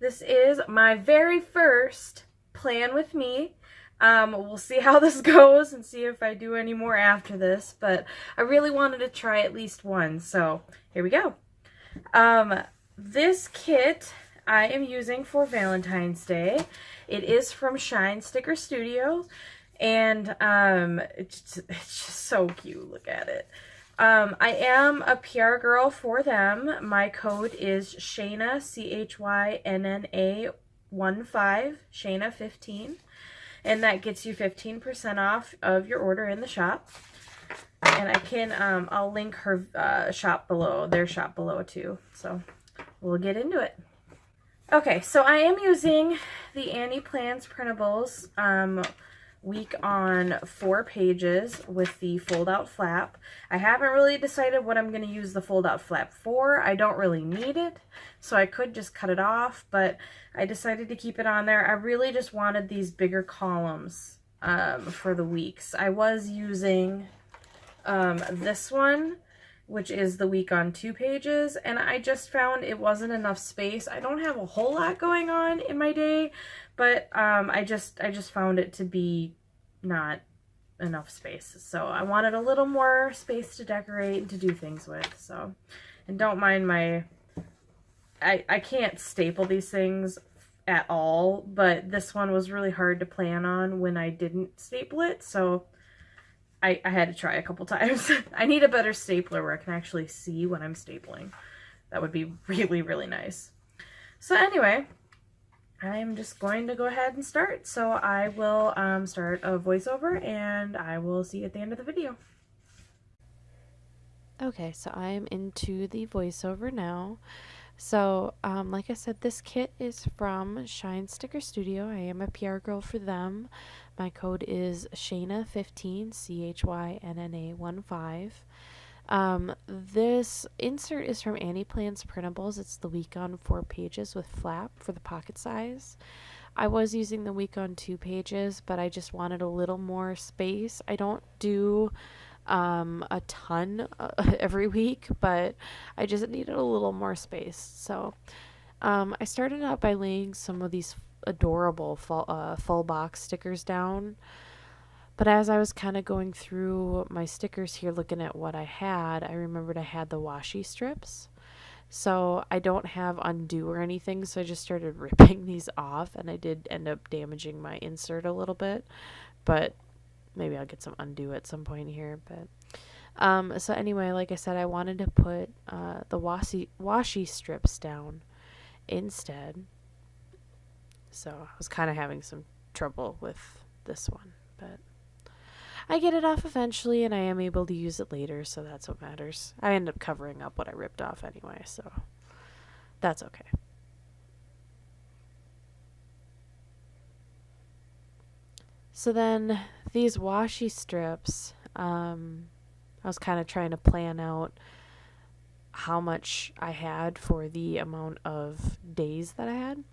This is my very first plan with me. We'll see how this goes and see if I do any more after this, but I really wanted to try at least one, so here we go. This kit I am using for Valentine's Day. It is from Shine Sticker Studio, and it's just so cute. Look at it. I am a PR girl for them. My code is Shayna, CHYNNA 15, Shayna 15, and that gets you 15% off of your order in the shop. And I can, I'll link her shop below, their shop below too. So we'll get into it. Okay, so I am using the Annie Plans printables week on 4 pages with the fold-out flap. I haven't really decided what I'm going to use the fold-out flap for. I don't really need it, so I could just cut it off, but I decided to keep it on there. I really just wanted these bigger columns for the weeks. I was using this one, which is the week on 2 pages, and I just found it wasn't enough space. I don't have a whole lot going on in my day, but I just found it to be not enough space. So I wanted a little more space to decorate and to do things with. So, and don't mind my, I can't staple these things at all, but this one was really hard to plan on when I didn't staple it, so I had to try a couple times. I need a better stapler where I can actually see when I'm stapling. That would be really, really nice. So anyway, I'm just going to go ahead and start. So I will start a voiceover and I will see you at the end of the video. Okay, so I am into the voiceover now. So, like I said, this kit is from Shine Sticker Studio. I am a PR girl for them. My code is Shayna15, CHYNNA 15. This insert is from Annie Plans Printables. It's the week on 4 pages with flap for the pocket size. I was using the week on 2 pages, but I just wanted a little more space. I don't do a ton every week, but I just needed a little more space. So I started out by laying some of these adorable full box stickers down. But as I was kind of going through my stickers here, looking at what I had, I remembered I had the washi strips. So I don't have undo or anything, so I just started ripping these off, and I did end up damaging my insert a little bit, but maybe I'll get some undo at some point here. But so anyway, like I said, I wanted to put the washi strips down instead. So I was kind of having some trouble with this one, but I get it off eventually, and I am able to use it later, so that's what matters. I end up covering up what I ripped off anyway, so that's okay. So then these washi strips, I was kind of trying to plan out how much I had for the amount of days that I had.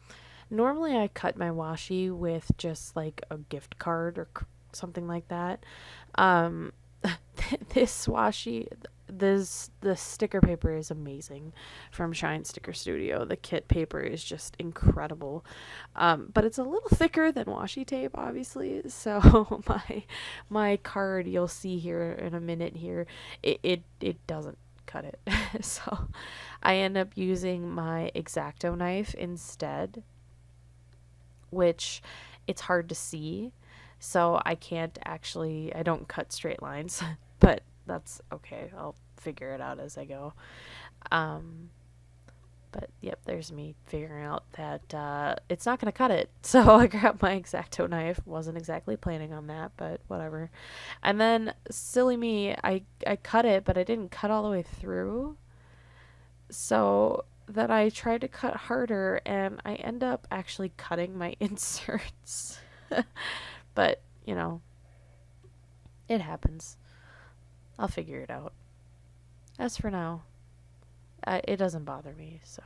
Normally I cut my washi with just like a gift card or something like that. This washi, the sticker paper is amazing from Shine Sticker Studio. The kit paper is just incredible, but it's a little thicker than washi tape, obviously. So my card, you'll see here in a minute here, it doesn't cut it. So I end up using my X-Acto knife instead, which it's hard to see. So I don't cut straight lines, but that's okay. I'll figure it out as I go. But yep, there's me figuring out that it's not going to cut it. So I grabbed my X-Acto knife. Wasn't exactly planning on that, but whatever. And then, silly me, I cut it, but I didn't cut all the way through. So then I tried to cut harder, and I end up actually cutting my inserts. But, you know, it happens. I'll figure it out. As for now, it doesn't bother me, so.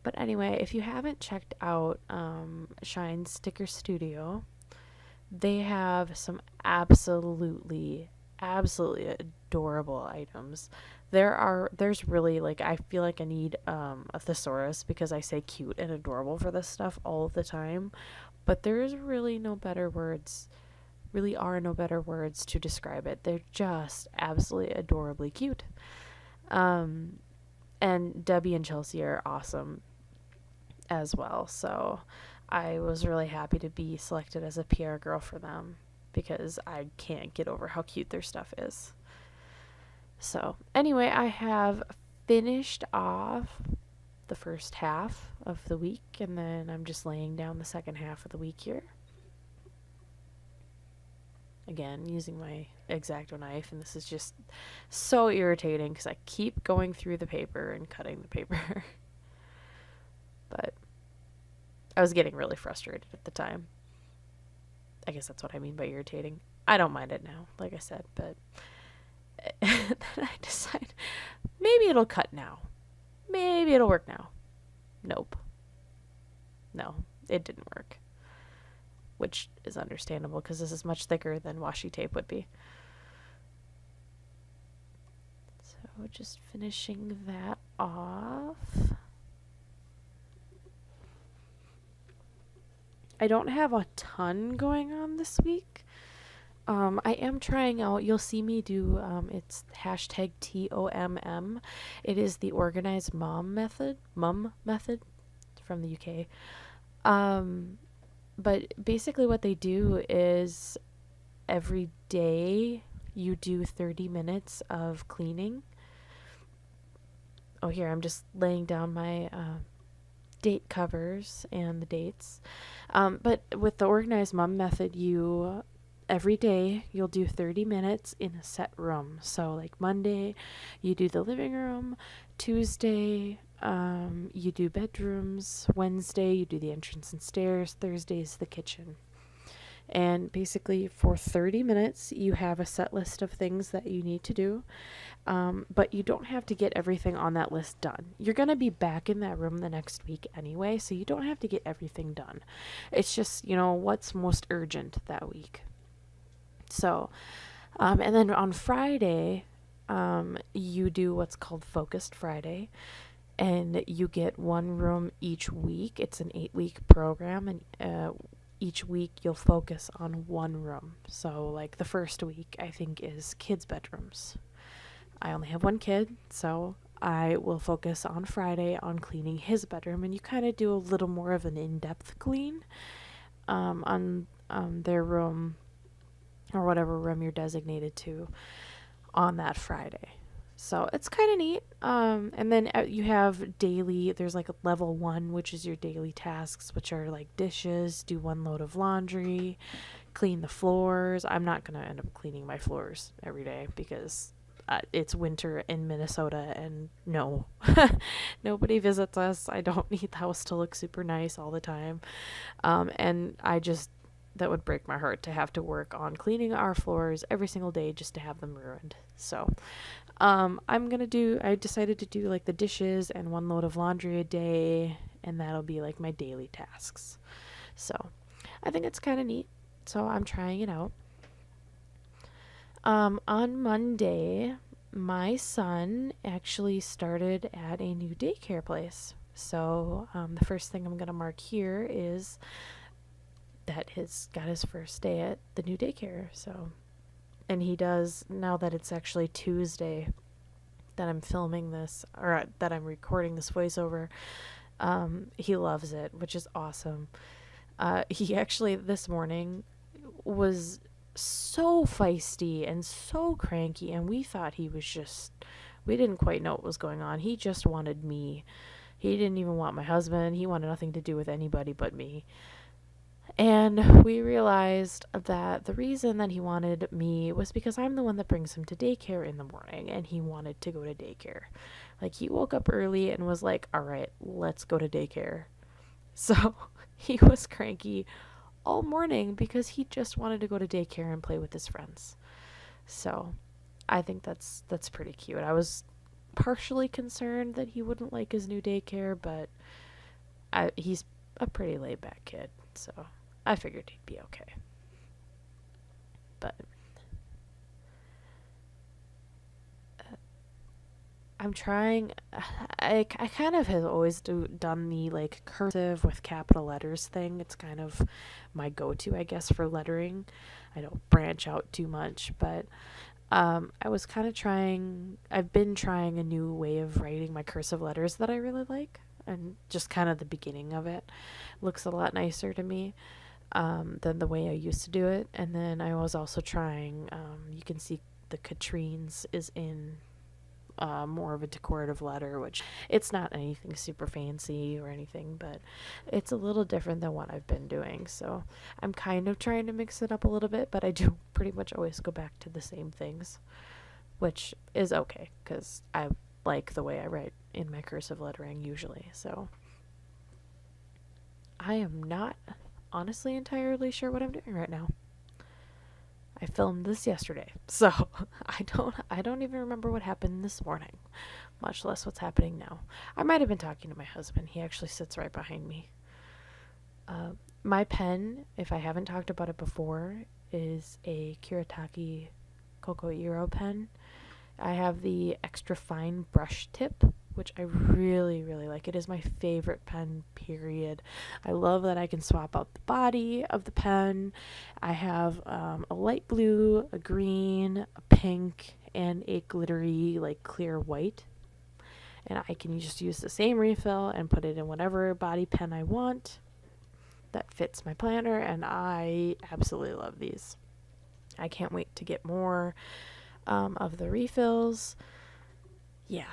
But anyway, if you haven't checked out Shine Sticker Studio, they have some absolutely adorable items There's really, like, I feel like I need a thesaurus because I say cute and adorable for this stuff all the time, but there's really are no better words to describe it. They're just absolutely adorably cute. Um, and Debbie and Chelsea are awesome as well. So I was really happy to be selected as a PR girl for them because I can't get over how cute their stuff is. So, anyway, I have finished off the first half of the week, and then I'm just laying down the second half of the week here. Again, using my X-Acto knife, and this is just so irritating because I keep going through the paper and cutting the paper. But I was getting really frustrated at the time. I guess that's what I mean by irritating. I don't mind it now, like I said, but then I decide maybe it'll cut now. Maybe it'll work now. Nope. No, it didn't work. Which is understandable because this is much thicker than washi tape would be. So just finishing that off. I don't have a ton going on this week. I am trying out, you'll see me do, it's hashtag TOMM. It is the organized mum method from the UK. But basically what they do is every day you do 30 minutes of cleaning. Oh, here, I'm just laying down my date covers and the dates. But with the organized mum method, every day you'll do 30 minutes in a set room. So like Monday, you do the living room. Tuesday, you do bedrooms. Wednesday, you do the entrance and stairs. Thursday is the kitchen. And basically for 30 minutes, you have a set list of things that you need to do. But you don't have to get everything on that list done. You're going to be back in that room the next week anyway, so you don't have to get everything done. It's just, what's most urgent that week. So, and then on Friday, you do what's called Focused Friday, and you get one room each week. It's an 8-week program, and each week you'll focus on one room. So, like the first week, I think, is kids' bedrooms. I only have one kid, so I will focus on Friday on cleaning his bedroom, and you kind of do a little more of an in-depth clean on their room or whatever room you're designated to on that Friday. So it's kind of neat. And then you have there's like a level 1, which is your daily tasks, which are like dishes, do 1 load of laundry, clean the floors. I'm not going to end up cleaning my floors every day because it's winter in Minnesota and no, nobody visits us. I don't need the house to look super nice all the time. And that would break my heart to have to work on cleaning our floors every single day just to have them ruined. So, I decided to do like the dishes and 1 load of laundry a day, and that'll be like my daily tasks. So, I think it's kind of neat. So, I'm trying it out. On Monday, my son actually started at a new daycare place. So, the first thing I'm going to mark here is that he's got his first day at the new daycare. So, and he does, now that it's actually Tuesday that I'm filming this, or that I'm recording this voiceover, he loves it, which is awesome. He actually this morning was so feisty and so cranky, and we thought we didn't quite know what was going on. He just wanted me. He didn't even want my husband. He wanted nothing to do with anybody but me. And we realized that the reason that he wanted me was because I'm the one that brings him to daycare in the morning, and he wanted to go to daycare. Like, he woke up early and was like, all right, let's go to daycare. So he was cranky all morning because he just wanted to go to daycare and play with his friends. So I think that's pretty cute. I was partially concerned that he wouldn't like his new daycare, but he's a pretty laid-back kid, so I figured he'd be okay. But I'm trying. I kind of have always done the like cursive with capital letters thing. It's kind of my go-to, I guess, for lettering. I don't branch out too much, but I was kind of trying. I've been trying a new way of writing my cursive letters that I really like, and just kind of the beginning of it looks a lot nicer to me than the way I used to do it. And then I was also trying. You can see the Katrines is in more of a decorative letter, which it's not anything super fancy or anything, but it's a little different than what I've been doing. So I'm kind of trying to mix it up a little bit, but I do pretty much always go back to the same things, which is okay because I like the way I write in my cursive lettering usually. So I am not honestly entirely sure what I'm doing right now. I filmed this yesterday, so I don't even remember what happened this morning, much less what's happening now. I might have been talking to my husband. He actually sits right behind me. My pen, if I haven't talked about it before, is a Kuretake Coco Iro pen. I have the extra fine brush tip, which I really, really like. It is my favorite pen, period. I love that I can swap out the body of the pen. I have a light blue, a green, a pink, and a glittery, like clear white. And I can just use the same refill and put it in whatever body pen I want that fits my planner, and I absolutely love these. I can't wait to get more of the refills. Yeah,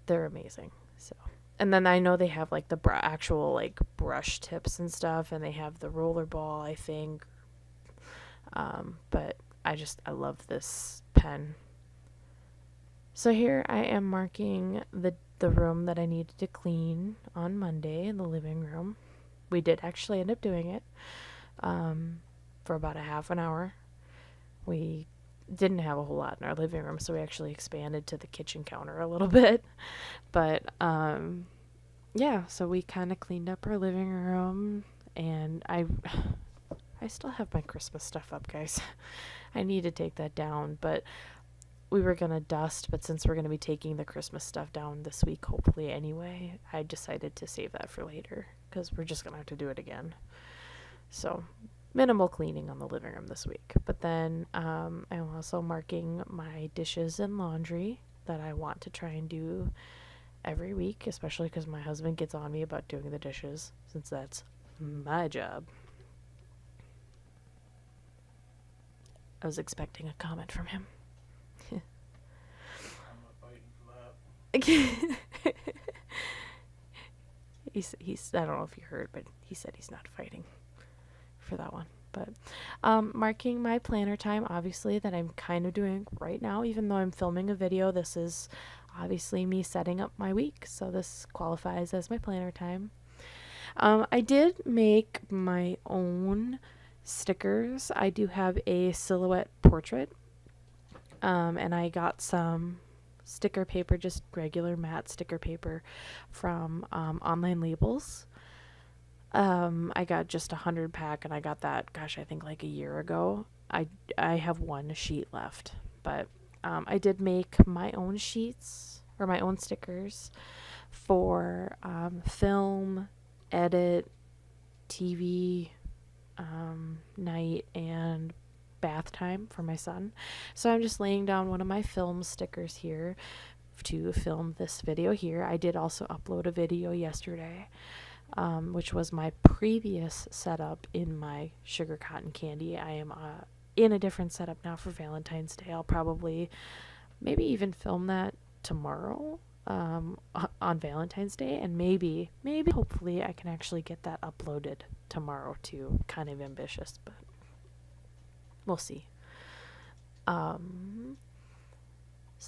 they're amazing. So, and then I know they have like the actual like brush tips and stuff, and they have the roller ball, I think. But I love this pen. So here I am marking the room that I needed to clean on Monday in the living room. We did actually end up doing it for about a half an hour. We didn't have a whole lot in our living room, so we actually expanded to the kitchen counter a little bit. But yeah, so we kind of cleaned up our living room, and I still have my Christmas stuff up, guys. I need to take that down, but we were gonna dust, but since we're gonna be taking the Christmas stuff down this week, hopefully anyway, I decided to save that for later because we're just gonna have to do it again. So minimal cleaning on the living room this week. But then I'm also marking my dishes and laundry that I want to try and do every week, especially because my husband gets on me about doing the dishes since that's my job. I was expecting a comment from him. I'm not fighting for that. he's I don't know if you heard, but he said he's not fighting for that one. But marking my planner time, obviously, that I'm kind of doing right now, even though I'm filming a video. This is obviously me setting up my week, so this qualifies as my planner time. I did make my own stickers. I do have a silhouette portrait, and I got some sticker paper, just regular matte sticker paper from Online Labels. I got just 100 pack, and I got that, gosh, I think like a year ago. I have one sheet left, but I did make my own sheets or my own stickers for film, edit, TV, night, and bath time for my son. So I'm just laying down one of my film stickers here to film this video here. I did also upload a video yesterday, which was my previous setup in my sugar cotton candy. I am in a different setup now for Valentine's Day. I'll probably maybe even film that tomorrow on Valentine's Day, and maybe hopefully I can actually get that uploaded tomorrow too. Kind of ambitious, but we'll see. So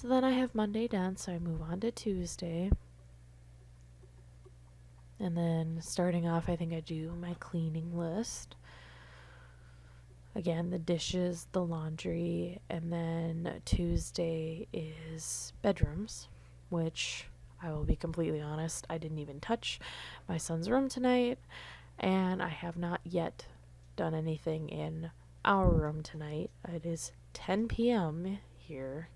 then I have Monday done, so I move on to Tuesday. And then starting off, I think I do my cleaning list. Again, the dishes, the laundry, and then Tuesday is bedrooms, which I will be completely honest, I didn't even touch my son's room tonight, and I have not yet done anything in our room tonight. It is 10 p.m. here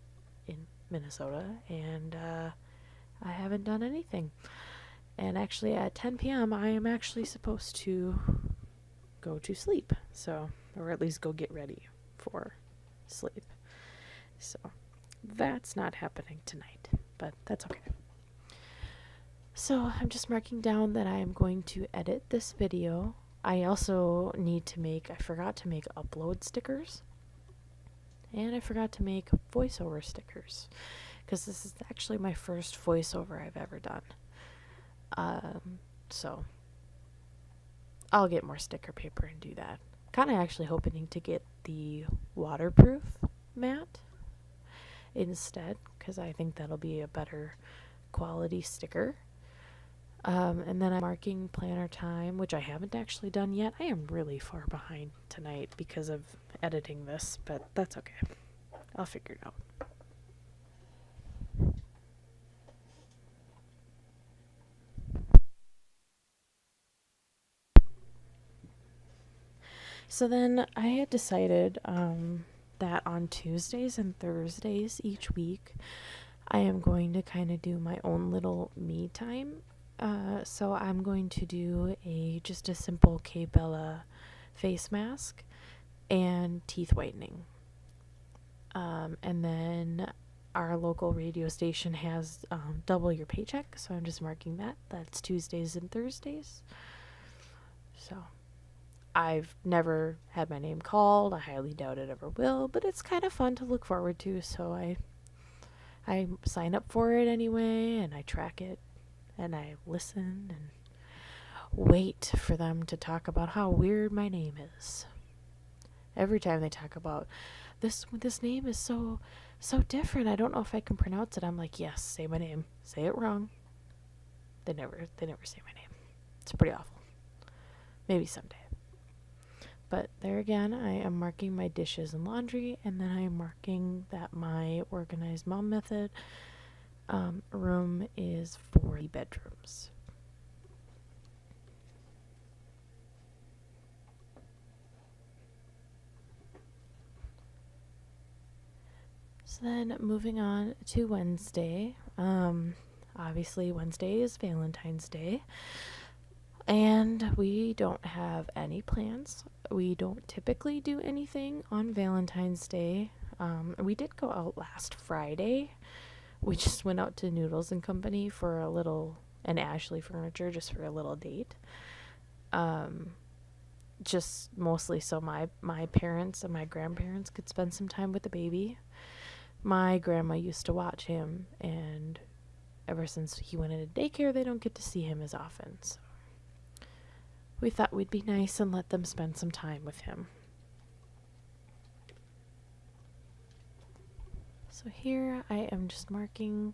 in Minnesota, and I haven't done anything. And actually at 10 p.m. I am actually supposed to go to sleep. So, or at least go get ready for sleep. So, that's not happening tonight, but that's okay. So, I'm just marking down that I am going to edit this video. I also I forgot to make upload stickers. And I forgot to make voiceover stickers. Because this is actually my first voiceover I've ever done. So I'll get more sticker paper and do that. Kind of actually hoping to get the waterproof mat instead, because I think that'll be a better quality sticker. And then I'm marking planner time, which I haven't actually done yet. I am really far behind tonight because of editing this, but that's okay. I'll figure it out. So then I had decided that on Tuesdays and Thursdays each week, I am going to kind of do my own little me time. So I'm going to do just a simple K Bella face mask and teeth whitening. And then our local radio station has double your paycheck, so I'm just marking that. That's Tuesdays and Thursdays. So I've never had my name called. I highly doubt it ever will, but it's kind of fun to look forward to, so I sign up for it anyway, and I track it, and I listen and wait for them to talk about how weird my name is. Every time they talk about this name is so different, I don't know if I can pronounce it. I'm like, yes, say my name. Say it wrong. They never say my name. It's pretty awful. Maybe someday. But there again, I am marking my dishes and laundry, and then I am marking that my organized mom method room is for the bedrooms. So then moving on to Wednesday. Obviously Wednesday is Valentine's Day. And we don't have any plans. We don't typically do anything on Valentine's Day. We did go out last Friday. We just went out to Noodles and Company for a little, and Ashley Furniture just for a little date. Just mostly so my parents and my grandparents could spend some time with the baby. My grandma used to watch him, and ever since he went into daycare, they don't get to see him as often. So we thought we'd be nice and let them spend some time with him. So here I am just marking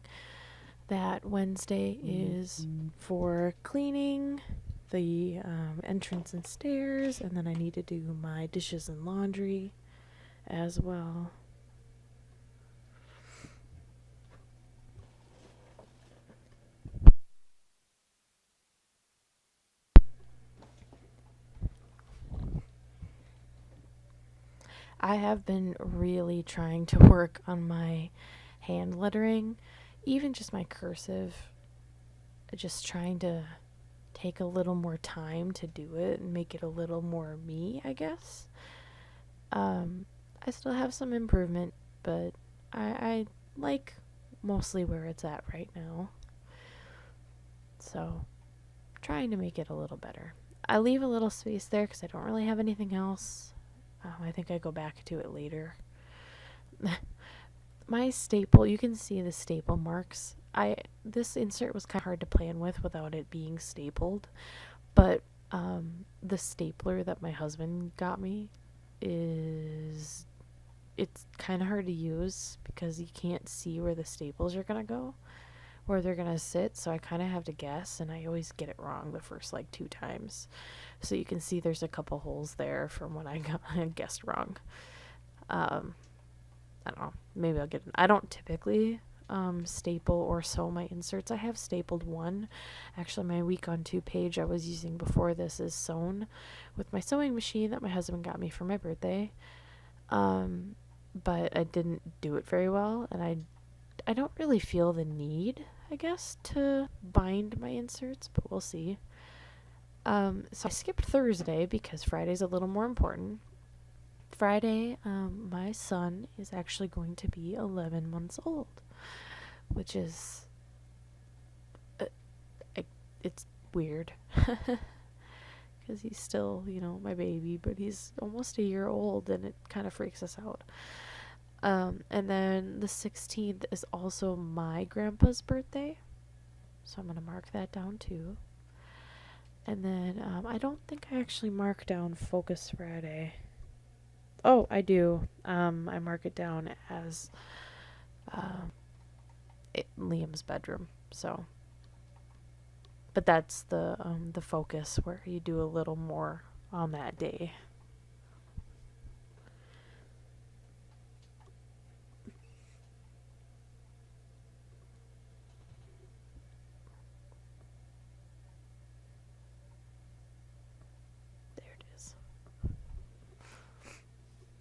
that Wednesday is for cleaning the entrance and stairs, and then I need to do my dishes and laundry as well. I have been really trying to work on my hand lettering, even just my cursive, just trying to take a little more time to do it and make it a little more me, I guess. I still have some improvement, but I like mostly where it's at right now. So, trying to make it a little better. I leave a little space there because I don't really have anything else. I think I go back to it later. My staple, you can see the staple marks. This insert was kind of hard to plan with without it being stapled, but the stapler that my husband got me it's kind of hard to use because you can't see where the staples are gonna go, where they're gonna sit, so I kind of have to guess, and I always get it wrong the first like 2 times. So you can see there's a couple holes there from when I guessed wrong. I don't know, maybe I'll get I don't typically staple or sew my inserts. I have stapled one. Actually, my week on 2 page I was using before this is sewn with my sewing machine that my husband got me for my birthday. But I didn't do it very well, and I don't really feel the need. I guess, to bind my inserts, but we'll see. So I skipped Thursday because Friday's a little more important. Friday, my son is actually going to be 11 months old, which is, it's weird. Because he's still, my baby, but he's almost a year old, and it kind of freaks us out. And then the 16th is also my grandpa's birthday, so I'm going to mark that down too. And then I don't think I actually mark down Focus Friday. Oh, I do. I mark it down as Liam's bedroom. So, but that's the focus where you do a little more on that day. There it is.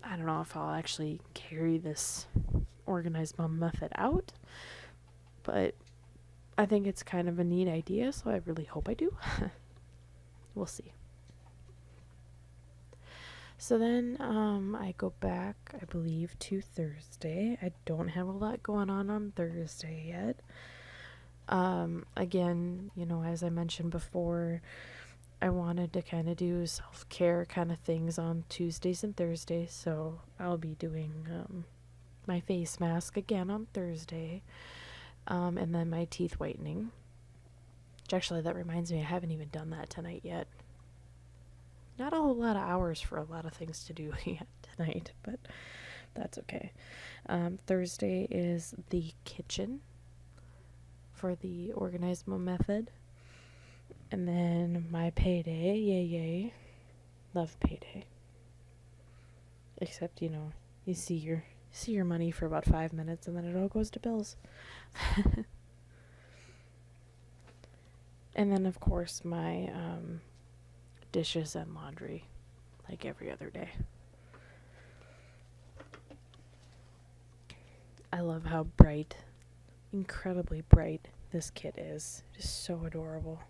I don't know if I'll actually carry this organized mom method out, but I think it's kind of a neat idea, so I really hope I do. We'll see. So then I go back, I believe, to Thursday. I don't have a lot going on Thursday yet. Again, as I mentioned before, I wanted to kind of do self-care kind of things on Tuesdays and Thursdays, so I'll be doing my face mask again on Thursday, and then my teeth whitening. Which actually, that reminds me, I haven't even done that tonight yet. Not a whole lot of hours for a lot of things to do yet tonight, but that's okay. Thursday is the kitchen for the Organized Mom method. And then my payday, yay. Love payday. Except, you see your money for about 5 minutes and then it all goes to bills. And then, of course, my dishes and laundry, like every other day. I love how bright, incredibly bright, this kit is. It is so adorable.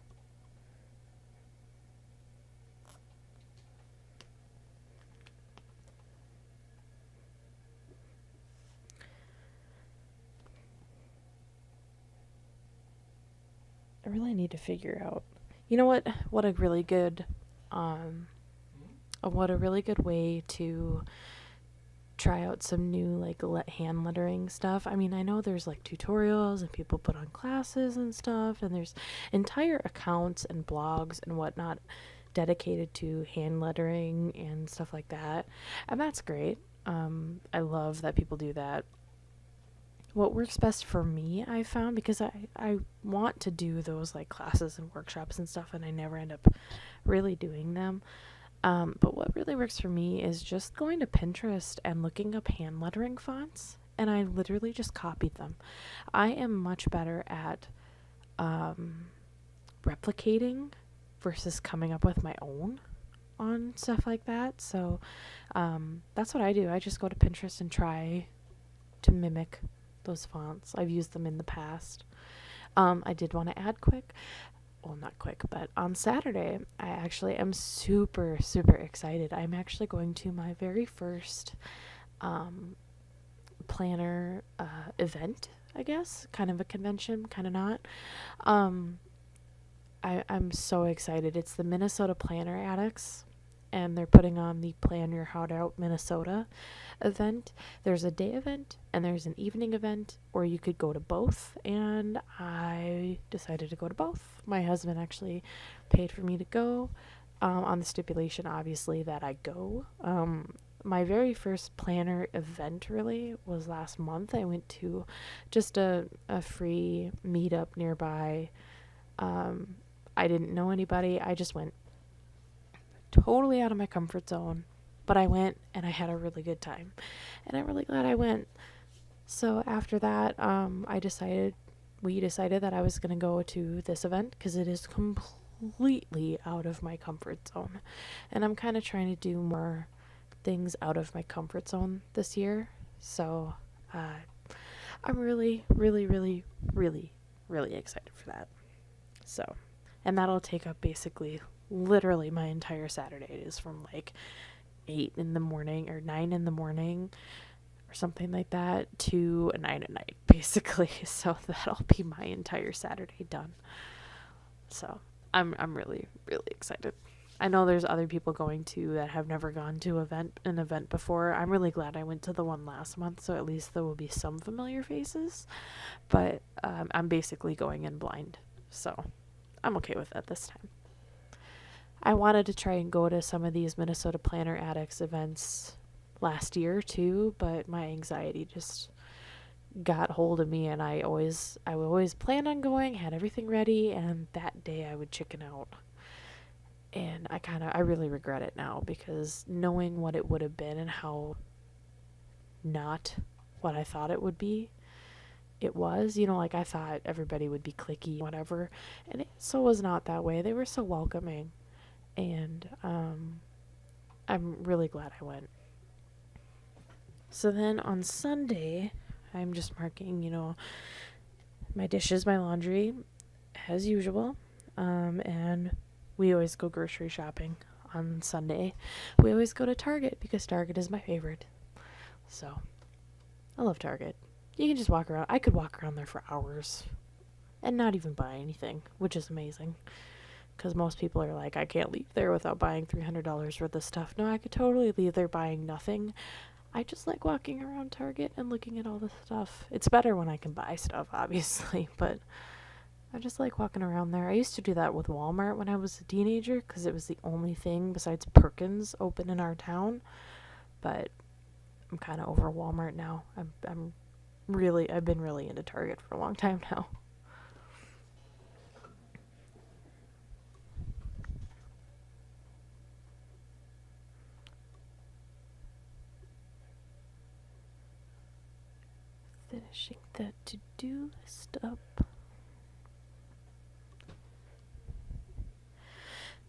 I really need to figure out, what a really good, way to try out some new hand lettering stuff. I mean, I know there's tutorials and people put on classes and stuff, and there's entire accounts and blogs and whatnot dedicated to hand lettering and stuff like that, and that's great. I love that people do that. What works best for me, I found, because I want to do those classes and workshops and stuff, and I never end up really doing them. But what really works for me is just going to Pinterest and looking up hand lettering fonts, and I literally just copied them. I am much better at replicating versus coming up with my own on stuff like that. So that's what I do. I just go to Pinterest and try to mimic those fonts. I've used them in the past. I did want to add not quick, but on Saturday, I actually am super, super excited. I'm actually going to my very first planner event, I guess. Kind of a convention, kind of not. I'm so excited. It's the Minnesota Planner Addicts, and they're putting on the Plan Your Heart Out Minnesota event. There's a day event and there's an evening event, or you could go to both, and I decided to go to both. My husband actually paid for me to go, on the stipulation, obviously, that I go. My very first planner event really was last month. I went to just a free meetup nearby. I didn't know anybody. I just went totally out of my comfort zone, but I went and I had a really good time, and I'm really glad I went. So after that, we decided that I was going to go to this event because it is completely out of my comfort zone, and I'm kind of trying to do more things out of my comfort zone this year. So I'm really, really, really, really really excited for that. So, and that'll take up basically literally my entire Saturday. It is from like 8 in the morning or 9 in the morning or something like that to 9 at night, basically. So that'll be my entire Saturday done. So I'm really, really excited. I know there's other people going to that have never gone to an event before. I'm really glad I went to the one last month, so at least there will be some familiar faces. But I'm basically going in blind, so I'm okay with that this time. I wanted to try and go to some of these Minnesota Planner Addicts events last year too, but my anxiety just got hold of me, and I would always plan on going, had everything ready, and that day I would chicken out. And I really regret it now, because knowing what it would have been and how not what I thought it would be, it was, like I thought everybody would be cliquey, whatever, and it so was not that way. They were so welcoming, and I'm really glad I went. So then on Sunday, I'm just marking, my dishes, my laundry, as usual, and we always go grocery shopping on Sunday. We always go to Target because Target is my favorite. So, I love Target. You can just walk around. I could walk around there for hours and not even buy anything, which is amazing. Because most people are like, I can't leave there without buying $300 worth of stuff. No, I could totally leave there buying nothing. I just like walking around Target and looking at all the stuff. It's better when I can buy stuff, obviously, but I just like walking around there. I used to do that with Walmart when I was a teenager because it was the only thing besides Perkins open in our town. But I'm kind of over Walmart now. I've been really into Target for a long time now. Finishing that to-do list up.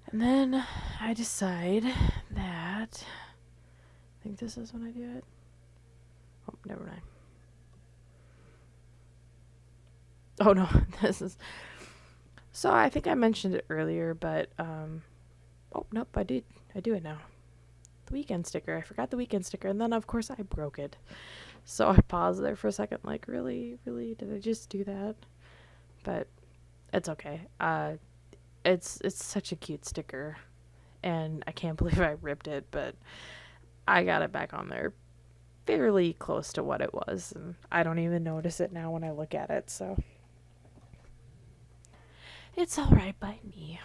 And then I decide that, I think this is when I do it. Oh, never mind. Oh no, this is, so I think I mentioned it earlier, but, oh nope, I do it now. The weekend sticker, I forgot the weekend sticker, and then of course I broke it. So I paused there for a second, like, really, did I just do that? But it's okay. It's such a cute sticker, and I can't believe I ripped it, but I got it back on there fairly close to what it was, and I don't even notice it now when I look at it, so it's alright by me.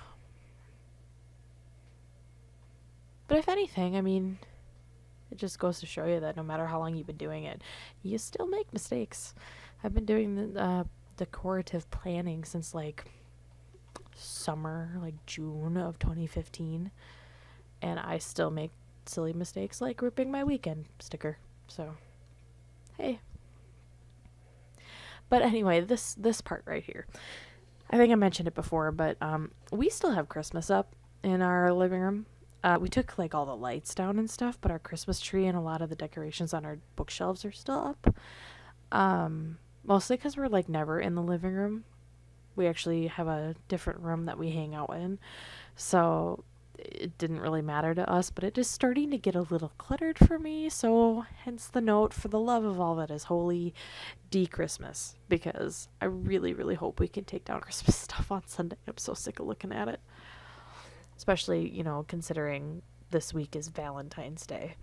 But if anything, I mean, it just goes to show you that no matter how long you've been doing it, you still make mistakes. I've been doing the decorative planning since like summer, like June of 2015, and I still make silly mistakes like ripping my weekend sticker. So, hey. But anyway, this part right here, I think I mentioned it before, but we still have Christmas up in our living room. We took like all the lights down and stuff, but our Christmas tree and a lot of the decorations on our bookshelves are still up. Mostly because we're like never in the living room. We actually have a different room that we hang out in, so it didn't really matter to us, but it is starting to get a little cluttered for me, so hence the note, for the love of all that is holy, de-Christmas, because I really, really hope we can take down Christmas stuff on Sunday. I'm so sick of looking at it. Especially, considering this week is Valentine's Day.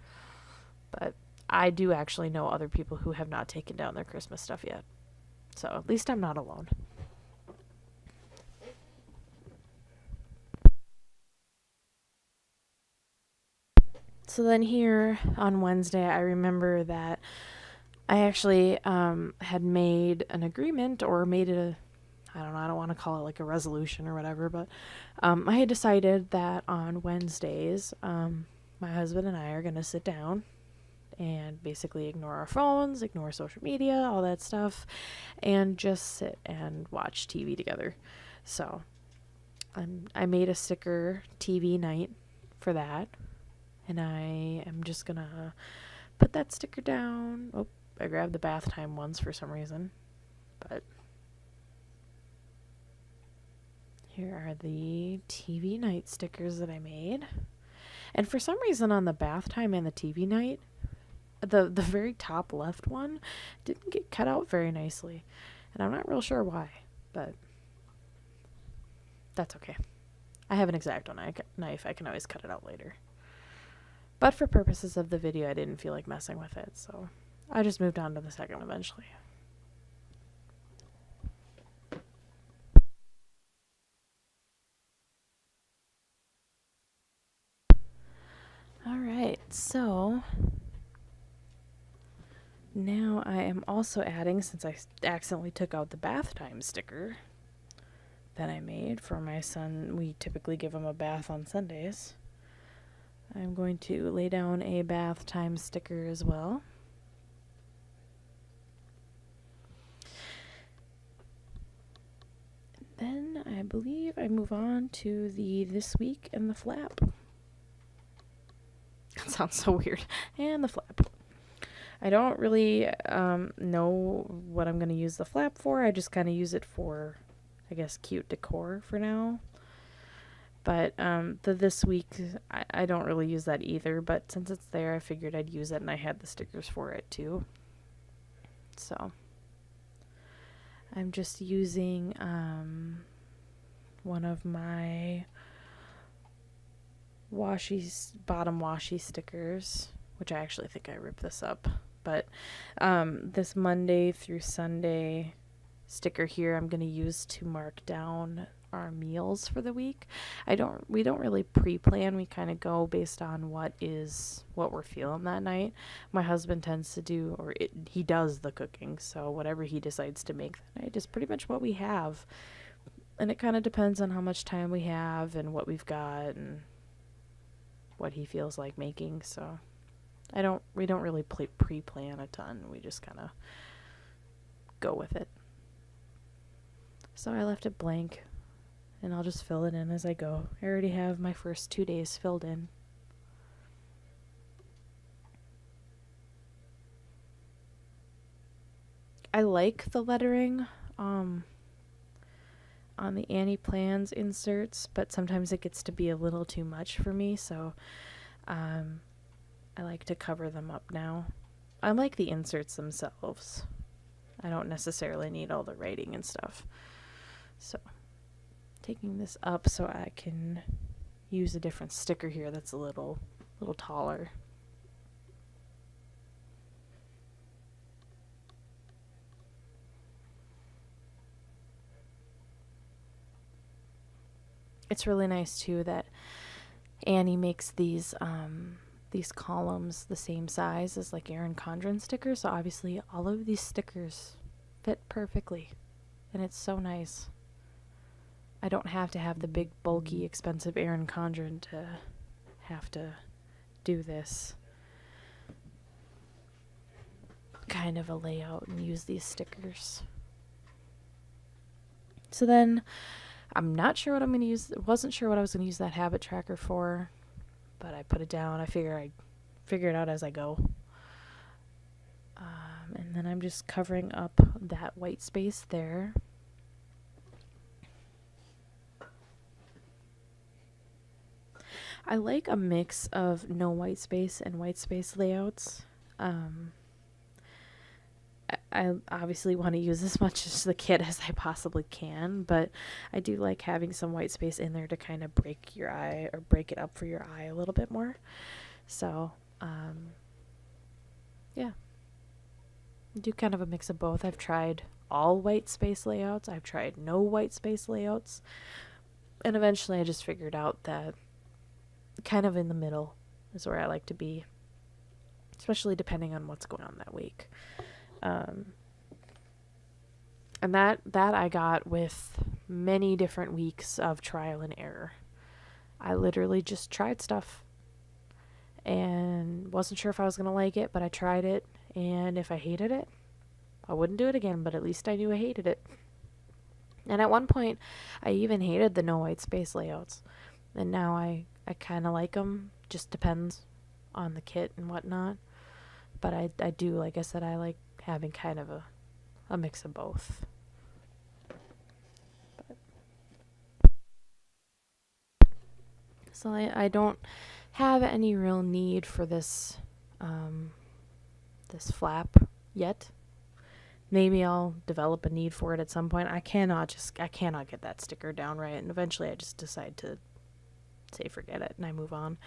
But I do actually know other people who have not taken down their Christmas stuff yet. So at least I'm not alone. So then here on Wednesday, I remember that I actually had made an agreement, or made I don't want to call it like a resolution or whatever, but I had decided that on Wednesdays, my husband and I are going to sit down and basically ignore our phones, ignore social media, all that stuff, and just sit and watch TV together. So I made a sticker TV night for that, and I am just going to put that sticker down. Oh, I grabbed the bath time ones for some reason, but Here are the TV night stickers that I made. And for some reason on the bath time and the TV night, the very top left one didn't get cut out very nicely. And I'm not real sure why, but that's okay. I have an X-Acto knife. I can always cut it out later. But for purposes of the video, I didn't feel like messing with it, so I just moved on to the second one eventually. Alright, so now I am also adding, since I accidentally took out the bath time sticker that I made for my son. We typically give him a bath on Sundays. I'm going to lay down a bath time sticker as well. Then I believe I move on to the this week and the flap. That sounds so weird. And the flap. I don't really know what I'm going to use the flap for. I just kind of use it for, I guess, cute decor for now. But the this week, I don't really use that either. But since it's there, I figured I'd use it, and I had the stickers for it too. So I'm just using one of my bottom washi stickers, which I actually think I ripped this up. But this Monday through Sunday sticker here I'm going to use to mark down our meals for the week. We don't really pre-plan. We kind of go based on what we're feeling that night. My husband tends to do, he does the cooking, so whatever he decides to make that night is pretty much what we have. And it kind of depends on how much time we have and what we've got and what he feels like making. So we don't really pre-plan a ton. We just kind of go with it. So I left it blank, and I'll just fill it in as I go. I already have my first 2 days filled in. I like the lettering on the Annie Plans inserts, but sometimes it gets to be a little too much for me, so I like to cover them up now. I like the inserts themselves. I don't necessarily need all the writing and stuff. So, taking this up so I can use a different sticker here that's a little taller. It's really nice too that Annie makes these columns the same size as like Erin Condren stickers, so obviously all of these stickers fit perfectly, and it's so nice. I don't have to have the big, bulky, expensive Erin Condren to have to do this kind of a layout and use these stickers. So then, I'm not sure what I'm going to use. Wasn't sure what I was going to use that habit tracker for, but I put it down. I figure it out as I go. And then I'm just covering up that white space there. I like a mix of no white space and white space layouts. I obviously want to use as much as the kit as I possibly can, but I do like having some white space in there to kind of break your eye or break it up for your eye a little bit more. So, yeah. Do kind of a mix of both. I've tried all white space layouts. I've tried no white space layouts. And eventually I just figured out that kind of in the middle is where I like to be, especially depending on what's going on that week. And that I got with many different weeks of trial and error. I literally just tried stuff and wasn't sure if I was going to like it, but I tried it, and if I hated it, I wouldn't do it again, but at least I knew I hated it. And at one point, I even hated the no white space layouts, and now I kind of like them. Just depends on the kit and whatnot. But I do, like I said, I like having kind of a mix of both. So I don't have any real need for this this flap yet. Maybe I'll develop a need for it at some point. I cannot get that sticker down right, and eventually I just decide to say forget it and I move on.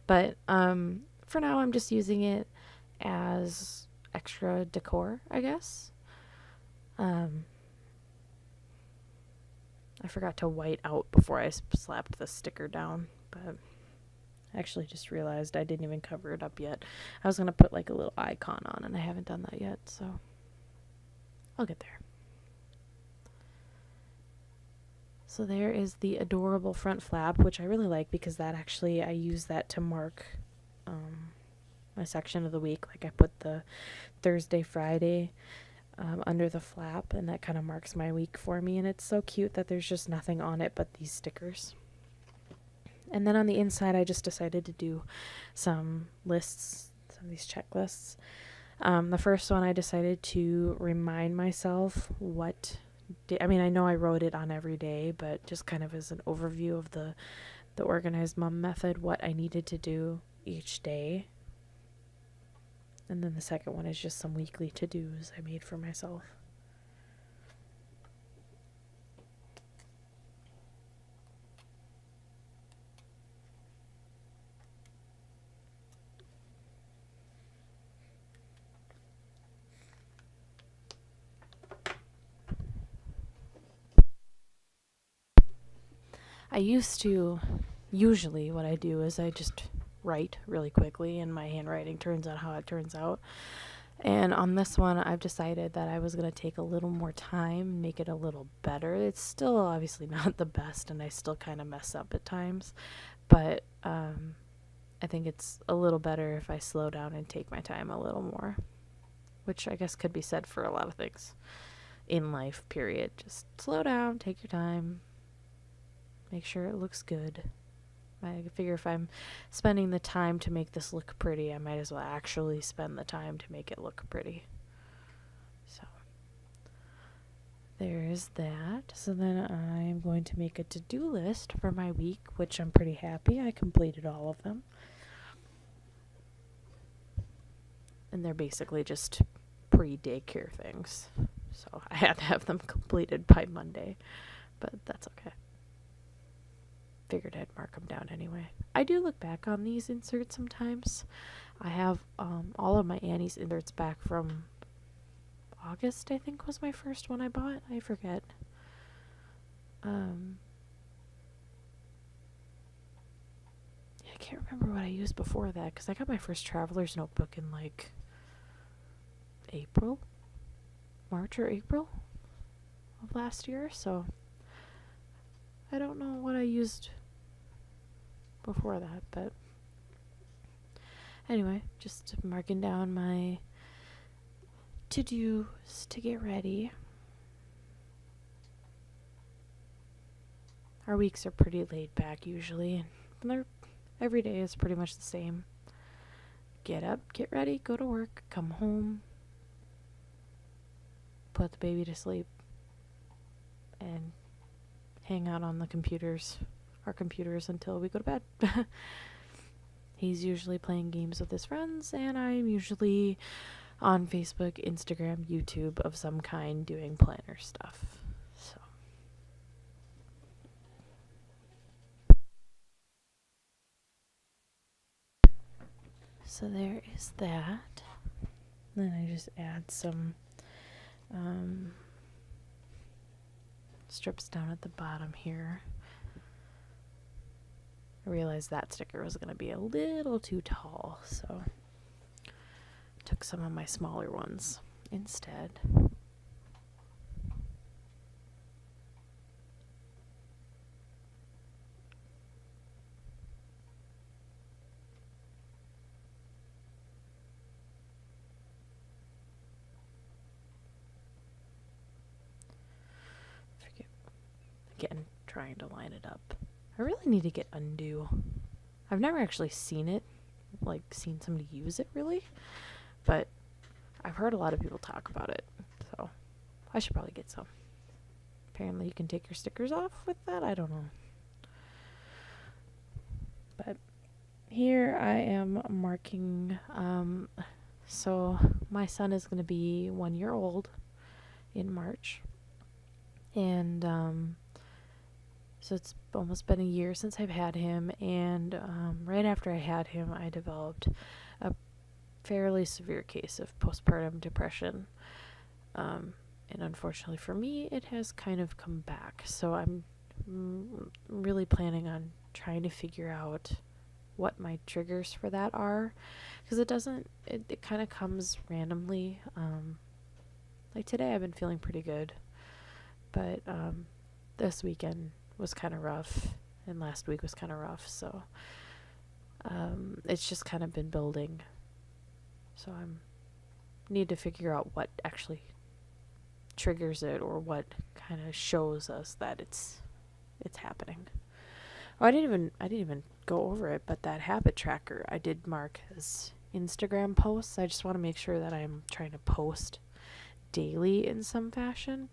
But for now I'm just using it as extra decor, I guess. I forgot to white out before I slapped the sticker down, but I actually just realized I didn't even cover it up yet. I was going to put like a little icon on, and I haven't done that yet, so I'll get there. So there is the adorable front flap, which I really like because that actually, I use that to mark my section of the week. Like I put the Thursday, Friday under the flap, and that kind of marks my week for me. And it's so cute that there's just nothing on it but these stickers. And then on the inside, I just decided to do some lists, some of these checklists. The first one, I decided to remind myself what I mean, I know I wrote it on every day, but just kind of as an overview of the organized mom method, what I needed to do each day. And then the second one is just some weekly to-dos I made for myself. Usually what I do is I just write really quickly and my handwriting turns out how it turns out. And on this one, I've decided that I was going to take a little more time, make it a little better. It's still obviously not the best, and I still kind of mess up at times. But I think it's a little better if I slow down and take my time a little more, which I guess could be said for a lot of things in life, period. Just slow down, take your time, make sure it looks good. I figure if I'm spending the time to make this look pretty, I might as well actually spend the time to make it look pretty. So there's that. So then I'm going to make a to-do list for my week, which I'm pretty happy. I completed all of them. And they're basically just pre-daycare things. So I had to have them completed by Monday, but that's okay. Figured I'd mark them down anyway. I do look back on these inserts sometimes. I have all of my Annie's inserts back from August, I think was my first one I bought. I forget. Yeah, I can't remember what I used before that because I got my first traveler's notebook in like March or April of last year, so I don't know what I used before that, but anyway, just marking down my to-dos to get ready. Our weeks are pretty laid back usually, and every day is pretty much the same. Get up, get ready, go to work, come home, put the baby to sleep, and hang out on our computers until we go to bed. He's usually playing games with his friends, and I'm usually on Facebook, Instagram, YouTube of some kind doing planner stuff. So there is that. Then I just add some strips down at the bottom here. I realized that sticker was going to be a little too tall, so took some of my smaller ones instead. Again, trying to line it up. I really need to get undo. I've never actually seen somebody use it really, but I've heard a lot of people talk about it, so I should probably get some. Apparently you can take your stickers off with that, I don't know. But here I am marking, so my son is going to be 1 year old in March. And so it's almost been a year since I've had him. And right after I had him, I developed a fairly severe case of postpartum depression. And unfortunately for me, it has kind of come back. So I'm really planning on trying to figure out what my triggers for that are, because it kind of comes randomly. Like today I've been feeling pretty good, but this weekend was kind of rough, and last week was kind of rough, so it's just kind of been building. So I need to figure out what actually triggers it, or what kind of shows us that it's happening. Oh, I didn't even go over it, but that habit tracker I did mark as Instagram posts. I just want to make sure that I'm trying to post daily in some fashion.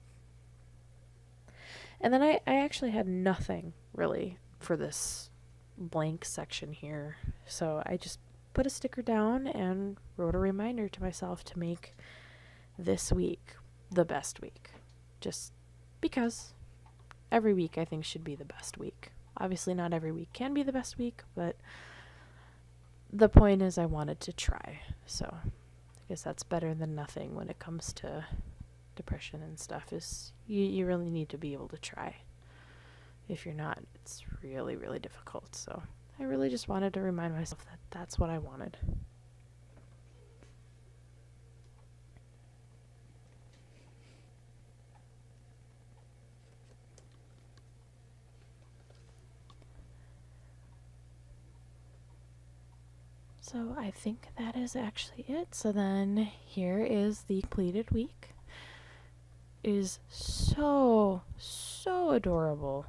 And then I actually had nothing really for this blank section here. So I just put a sticker down and wrote a reminder to myself to make this week the best week. Just because every week I think should be the best week. Obviously not every week can be the best week, but the point is I wanted to try. So I guess that's better than nothing when it comes to depression and stuff, is you really need to be able to try. If you're not, it's really, really difficult. So I really just wanted to remind myself that that's what I wanted. So I think that is actually it. So then here is the completed week. It is so adorable.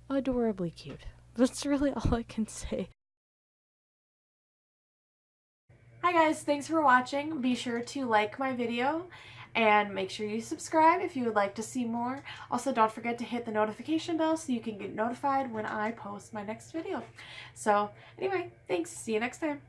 Adorably cute. That's really all I can say. Hi guys, thanks for watching. Be sure to like my video and make sure you subscribe if you would like to see more. Also, don't forget to hit the notification bell so you can get notified when I post my next video. So anyway, thanks. See you next time.